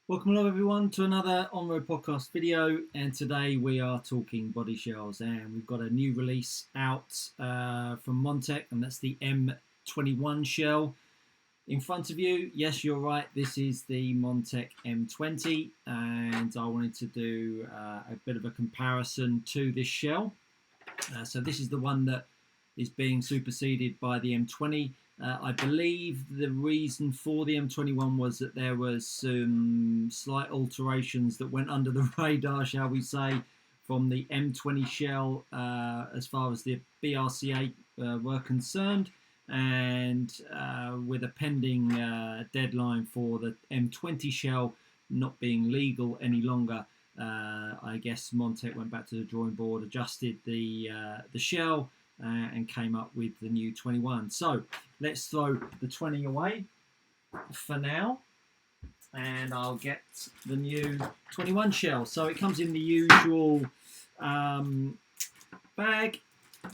Welcome along everyone to another On-Road Podcast video, and today we are talking body shells, and we've got a new release out from Montech, and that's the M21 shell. In front of you, yes, you're right, this is the Montech M20, and I wanted to do a bit of a comparison to this shell. So this is the one that is being superseded by the M20. I believe the reason for the M21 was that there was some slight alterations that went under the radar, shall we say, from the M20 shell as far as the BRCA were concerned, and with a pending deadline for the M20 shell not being legal any longer, I guess Montech went back to the drawing board, adjusted the shell, and came up with the new 21. So let's throw the 20 away for now, and I'll get the new 21 shell. So it comes in the usual bag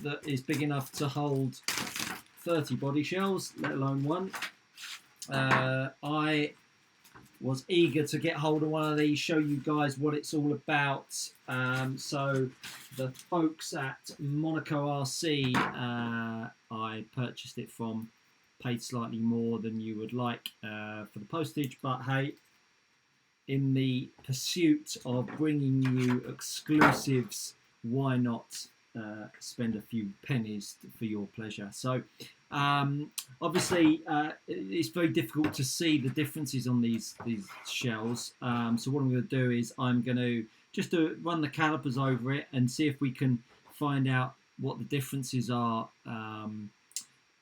that is big enough to hold 30 body shells, let alone one. I was eager to get hold of one of these, show you guys what it's all about. So the folks at Monaco RC, I purchased it from, paid slightly more than you would like for the postage, but hey, in the pursuit of bringing you exclusives, why not spend a few pennies for your pleasure? So obviously it's very difficult to see the differences on these shells, so what I'm going to do is I'm going to just run the calipers over it and see if we can find out what the differences are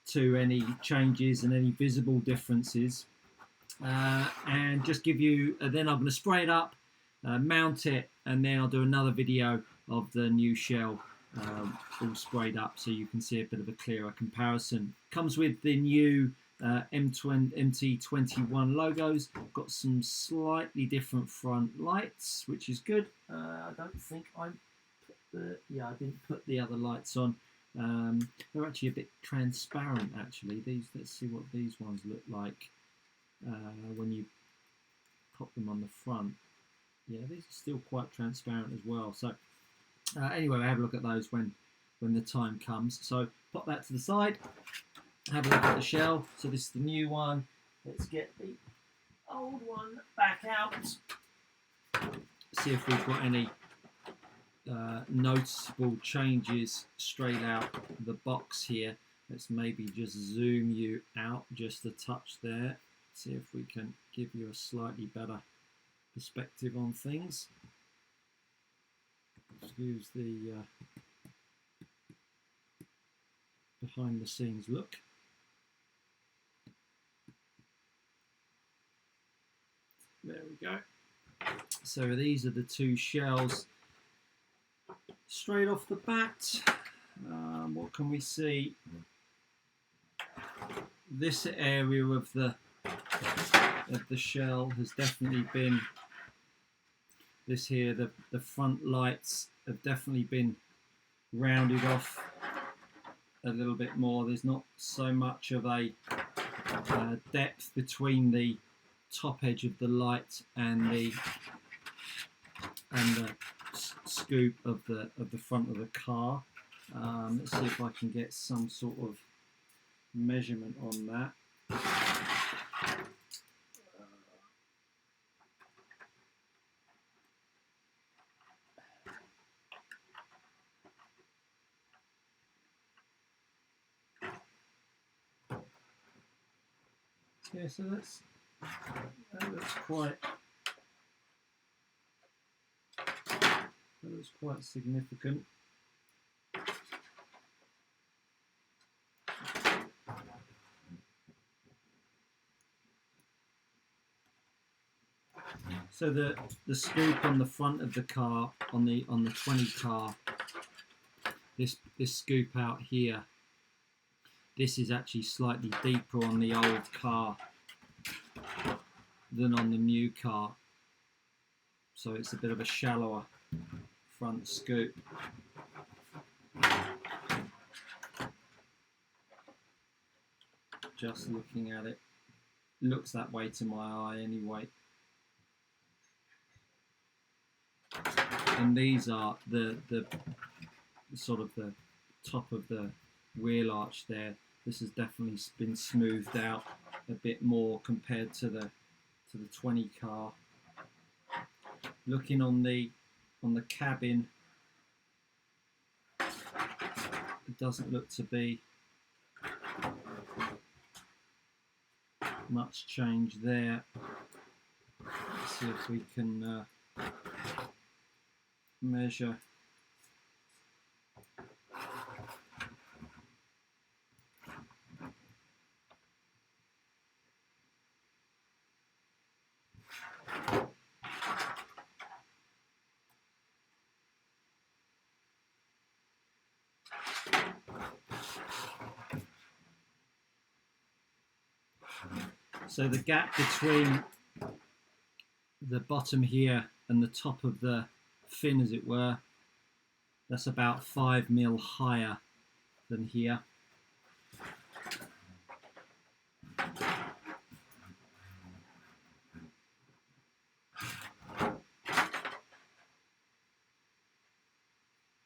to any changes and any visible differences, and just give you, then I'm going to spray it up, mount it, and then I'll do another video of the new shell all sprayed up so you can see a bit of a clearer comparison. Comes with the new MT21 logos, got some slightly different front lights, which is good. I don't think I didn't put the other lights on. They're actually a bit transparent actually. Let's see what these ones look like when you pop them on the front. Yeah, these are still quite transparent as well. So anyway, we'll have a look at those when the time comes. So pop that to the side, have a look at the shell. So this is the new one. Let's get the old one back out. See if we've got any noticeable changes straight out the box here. Let's maybe just zoom you out just a touch there. See if we can give you a slightly better perspective on things. Excuse the behind the scenes look. There we go. So these are the two shells straight off the bat. What can we see? This area of the shell has definitely been, this here, the front lights have definitely been rounded off a little bit more. There's not so much of a depth between the top edge of the light and the scoop of the front of the car. Let's see if I can get some sort of measurement on that. Yeah, so that looks quite significant. So the scoop on the front of the car, on the 20 car, this scoop out here, this is actually slightly deeper on the old car than on the new car. So it's a bit of a shallower front scoop. Just looking at it, looks that way to my eye anyway. and these are the sort of the top of the wheel arch there. This has definitely been smoothed out a bit more compared to the 20 car. Looking on the cabin, it doesn't look to be much change there. Let's see if we can measure. So the gap between the bottom here and the top of the fin, as it were, that's about 5 mil higher than here.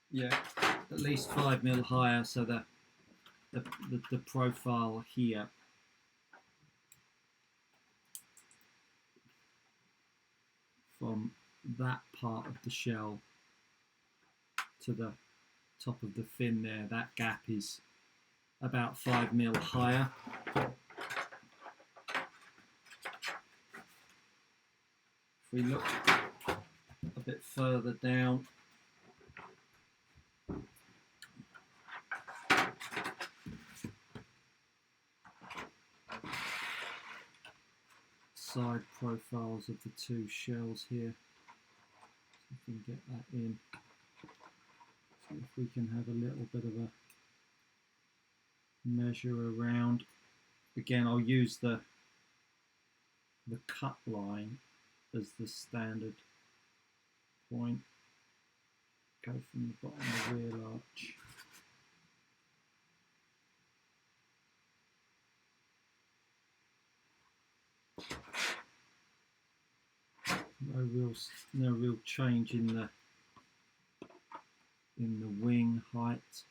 Yeah, at least 5 mil higher, so the profile here from that part of the shell to the top of the fin there, that gap is about 5 mil higher. If we look a bit further down, side profiles of the two shells here, so we can get that in. See if we can have a little bit of a measure around. Again, I'll use the cut line as the standard point. Go from the bottom of the wheel arch. No real change in the wing height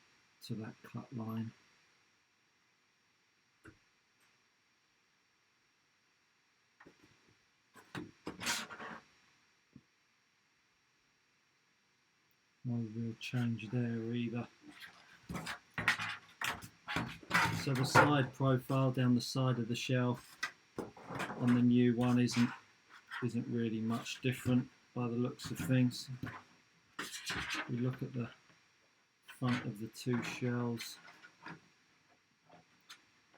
to that cut line. No real change there either. So the side profile down the side of the shell on the new one isn't really much different by the looks of things. We look at the front of the two shells.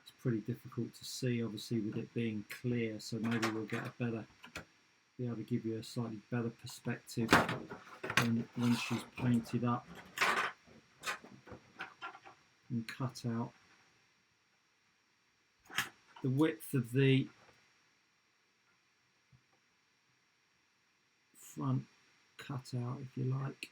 It's pretty difficult to see, obviously, with it being clear, so maybe we'll get be able to give you a slightly better perspective when she's painted up and cut out. The width of the front cutout, if you like.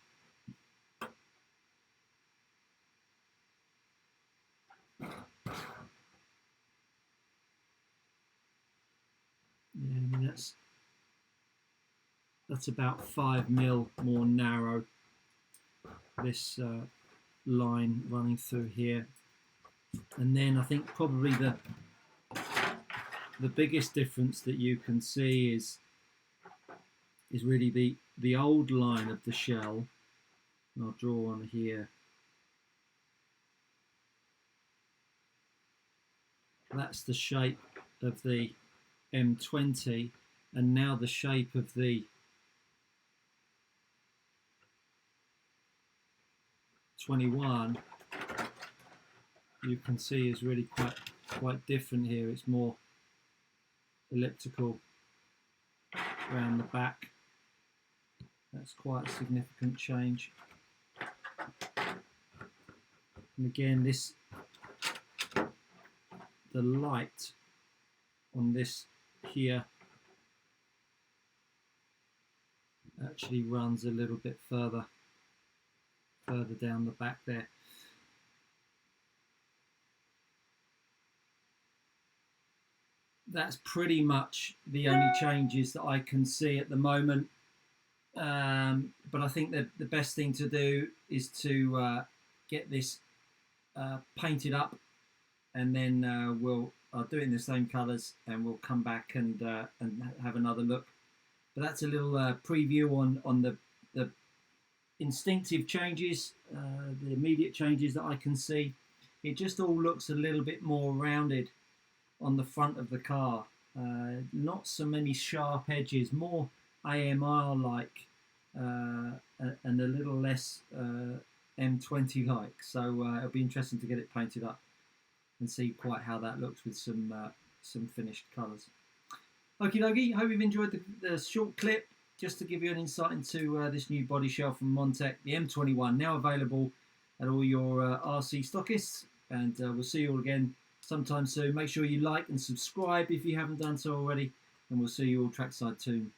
Yeah, I mean that's about 5 mil more narrow, this line running through here. And then I think probably the biggest difference that you can see is really the old line of the shell. And I'll draw on here. That's the shape of the M20, and now the shape of the 21 you can see is really quite different here. It's more elliptical around the back. That's quite a significant change. And again, the light on this here actually runs a little bit further down the back there. That's pretty much the only changes that I can see at the moment. But I think that the best thing to do is to get this painted up, and then I'll do it in the same colours, and we'll come back and have another look. But that's a little preview on the instinctive changes, the immediate changes that I can see. It just all looks a little bit more rounded on the front of the car. Not so many sharp edges, more AMR like, and a little less M20 like. So it'll be interesting to get it painted up and see quite how that looks with some finished colours. Okie dokie, hope you've enjoyed the short clip just to give you an insight into this new body shell from Montech, the M21, now available at all your RC stockists. And we'll see you all again sometime soon. Make sure you like and subscribe if you haven't done so already, and we'll see you all trackside soon.